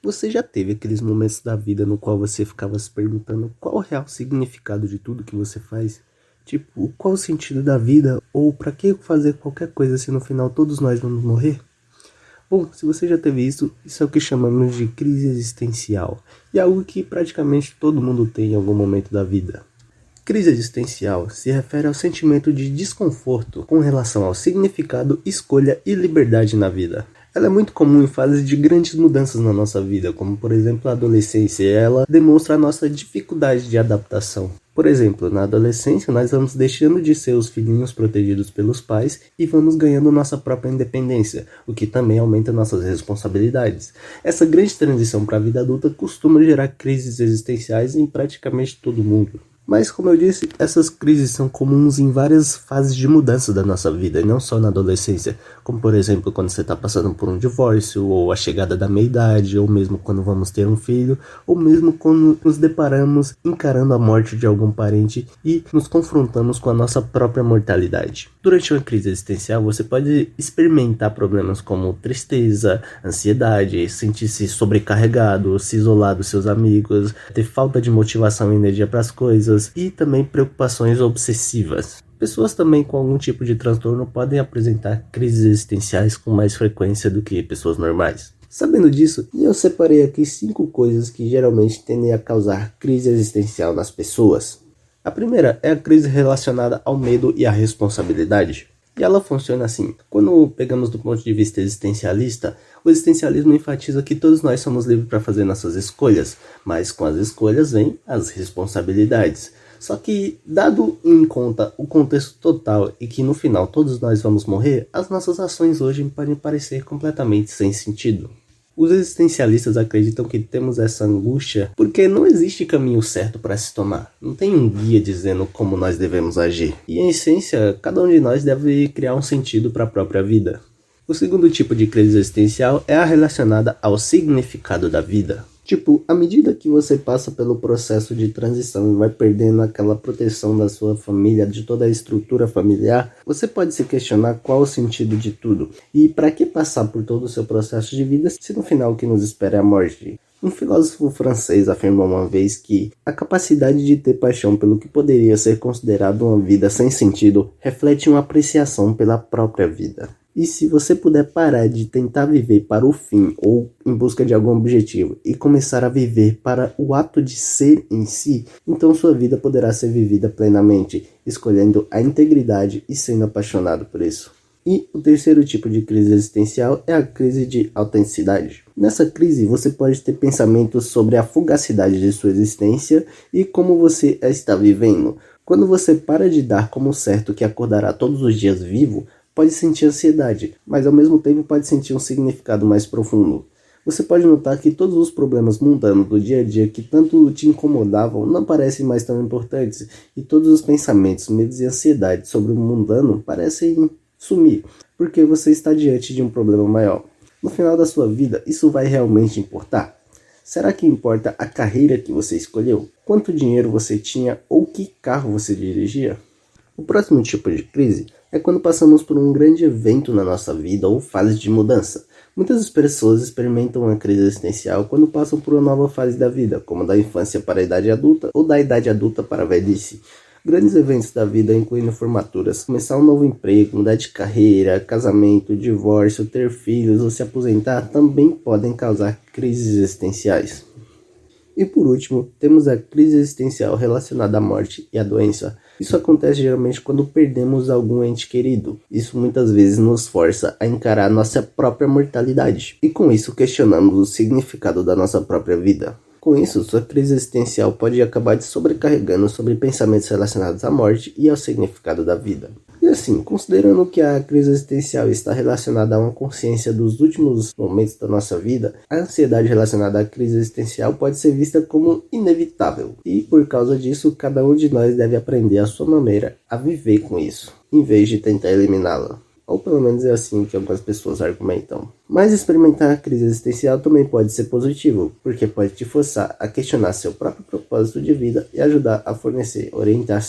Você já teve aqueles momentos da vida no qual você ficava se perguntando qual o real significado de tudo que você faz? Tipo, qual o sentido da vida? Ou pra que fazer qualquer coisa se no final todos nós vamos morrer? Bom, se você já teve isso é o que chamamos de crise existencial. E é algo que praticamente todo mundo tem em algum momento da vida. Crise existencial se refere ao sentimento de desconforto com relação ao significado, escolha e liberdade na vida. Ela é muito comum em fases de grandes mudanças na nossa vida, como por exemplo a adolescência, e ela demonstra a nossa dificuldade de adaptação. Por exemplo, na adolescência nós vamos deixando de ser os filhinhos protegidos pelos pais e vamos ganhando nossa própria independência, o que também aumenta nossas responsabilidades. Essa grande transição para a vida adulta costuma gerar crises existenciais em praticamente todo mundo. Mas, como eu disse, essas crises são comuns em várias fases de mudança da nossa vida, e não só na adolescência, como por exemplo quando você está passando por um divórcio, ou a chegada da meia-idade, ou mesmo quando vamos ter um filho, ou mesmo quando nos deparamos encarando a morte de algum parente e nos confrontamos com a nossa própria mortalidade. Durante uma crise existencial, você pode experimentar problemas como tristeza, ansiedade, sentir-se sobrecarregado, se isolar dos seus amigos, ter falta de motivação e energia para as coisas, e também preocupações obsessivas. Pessoas também com algum tipo de transtorno podem apresentar crises existenciais com mais frequência do que pessoas normais. Sabendo disso, eu separei aqui 5 coisas que geralmente tendem a causar crise existencial nas pessoas. A primeira é a crise relacionada ao medo e à responsabilidade. E ela funciona assim: quando pegamos do ponto de vista existencialista, o existencialismo enfatiza que todos nós somos livres para fazer nossas escolhas, mas com as escolhas vêm as responsabilidades. Só que, dado em conta o contexto total e que no final todos nós vamos morrer, as nossas ações hoje podem parecer completamente sem sentido. Os existencialistas acreditam que temos essa angústia porque não existe caminho certo para se tomar. Não tem um guia dizendo como nós devemos agir. E em essência, cada um de nós deve criar um sentido para a própria vida. O segundo tipo de crise existencial é a relacionada ao significado da vida. Tipo, à medida que você passa pelo processo de transição e vai perdendo aquela proteção da sua família, de toda a estrutura familiar, você pode se questionar qual o sentido de tudo. E para que passar por todo o seu processo de vida se no final o que nos espera é a morte? Um filósofo francês afirmou uma vez que a capacidade de ter paixão pelo que poderia ser considerado uma vida sem sentido reflete uma apreciação pela própria vida. E se você puder parar de tentar viver para o fim ou em busca de algum objetivo e começar a viver para o ato de ser em si, então sua vida poderá ser vivida plenamente, escolhendo a integridade e sendo apaixonado por isso. E o terceiro tipo de crise existencial é a crise de autenticidade. Nessa crise, você pode ter pensamentos sobre a fugacidade de sua existência e como você a está vivendo. Quando você para de dar como certo que acordará todos os dias vivo, pode sentir ansiedade, mas ao mesmo tempo pode sentir um significado mais profundo. Você pode notar que todos os problemas mundanos do dia a dia que tanto te incomodavam não parecem mais tão importantes, e todos os pensamentos, medos e ansiedade sobre o mundano parecem sumir, porque você está diante de um problema maior. No final da sua vida, isso vai realmente importar? Será que importa a carreira que você escolheu? Quanto dinheiro você tinha ou que carro você dirigia? O próximo tipo de crise é quando passamos por um grande evento na nossa vida ou fase de mudança. Muitas pessoas experimentam uma crise existencial quando passam por uma nova fase da vida, como da infância para a idade adulta ou da idade adulta para a velhice. Grandes eventos da vida, incluindo formaturas, começar um novo emprego, mudar de carreira, casamento, divórcio, ter filhos ou se aposentar, também podem causar crises existenciais. E por último, temos a crise existencial relacionada à morte e à doença. Isso acontece geralmente quando perdemos algum ente querido. Isso muitas vezes nos força a encarar nossa própria mortalidade. E com isso questionamos o significado da nossa própria vida. Com isso, sua crise existencial pode acabar te sobrecarregando sobre pensamentos relacionados à morte e ao significado da vida. E assim, considerando que a crise existencial está relacionada a uma consciência dos últimos momentos da nossa vida, a ansiedade relacionada à crise existencial pode ser vista como inevitável. E por causa disso, cada um de nós deve aprender à sua maneira a viver com isso, em vez de tentar eliminá-la. Ou pelo menos é assim que algumas pessoas argumentam. Mas experimentar a crise existencial também pode ser positivo, porque pode te forçar a questionar seu próprio propósito de vida e ajudar a fornecer orientação